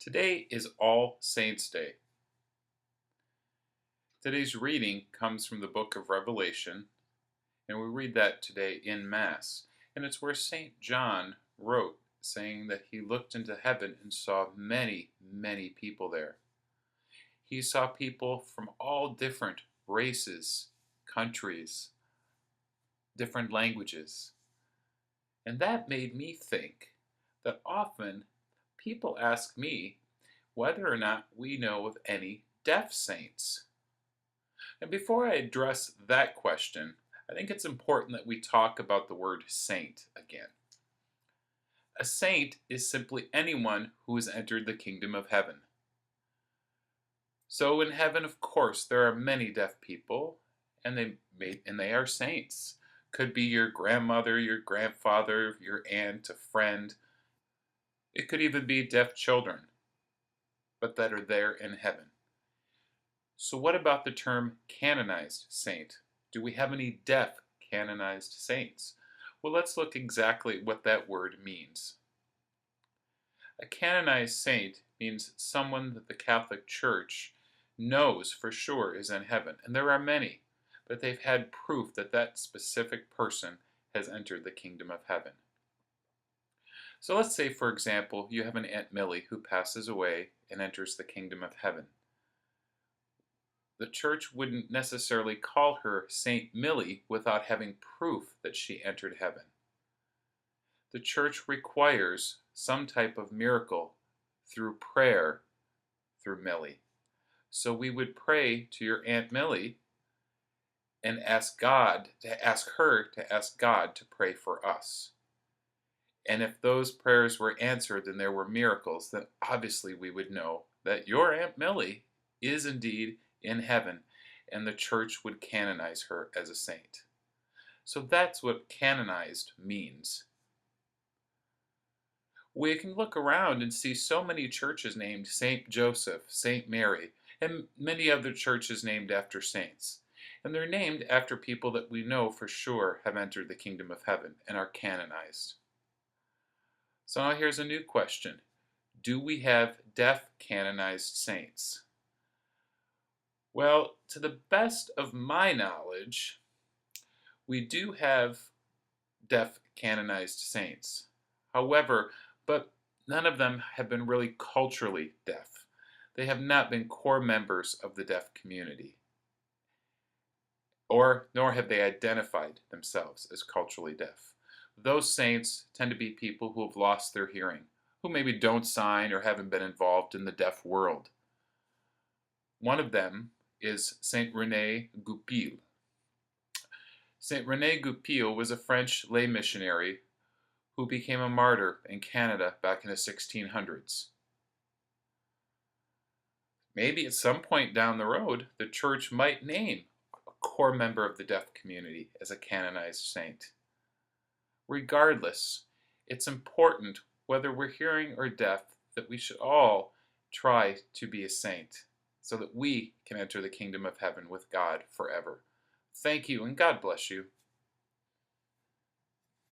Today is All Saints' Day. Today's reading comes from the book of Revelation, and we read that today in Mass. And it's where St. John wrote, saying that he looked into heaven and saw many, many people there. He saw people from all different races, countries, different languages. And that made me think that often people ask me whether or not we know of any deaf saints. And before I address that question, I think it's important that we talk about the word saint again. A saint is simply anyone who has entered the kingdom of heaven. So in heaven, of course, there are many deaf people, and they are saints. Could be your grandmother, your grandfather, your aunt, a friend. It could even be deaf children, but that are there in heaven. So what about the term canonized saint? Do we have any deaf canonized saints? Well, let's look exactly what that word means. A canonized saint means someone that the Catholic Church knows for sure is in heaven, and there are many, but they've had proof that that specific person has entered the kingdom of heaven. So let's say, for example, you have an Aunt Millie who passes away and enters the kingdom of heaven. The church wouldn't necessarily call her Saint Millie without having proof that she entered heaven. The church requires some type of miracle through prayer through Millie. So we would pray to your Aunt Millie and ask her to ask God to pray for us. And if those prayers were answered and there were miracles, then obviously we would know that your Aunt Millie is indeed in heaven, and the church would canonize her as a saint. So that's what canonized means. We can look around and see so many churches named Saint Joseph, Saint Mary, and many other churches named after saints. And they're named after people that we know for sure have entered the kingdom of heaven and are canonized. So now here's a new question. Do we have deaf canonized saints? Well, to the best of my knowledge, we do have deaf canonized saints. However, but none of them have been really culturally deaf. They have not been core members of the deaf community, nor have they identified themselves as culturally deaf. Those saints tend to be people who have lost their hearing, who maybe don't sign or haven't been involved in the deaf world. One of them is Saint René Goupil. Saint René Goupil was a French lay missionary who became a martyr in Canada back in the 1600s. Maybe at some point down the road, the church might name a core member of the deaf community as a canonized saint. Regardless, it's important, whether we're hearing or deaf, that we should all try to be a saint so that we can enter the kingdom of heaven with God forever. Thank you, and God bless you.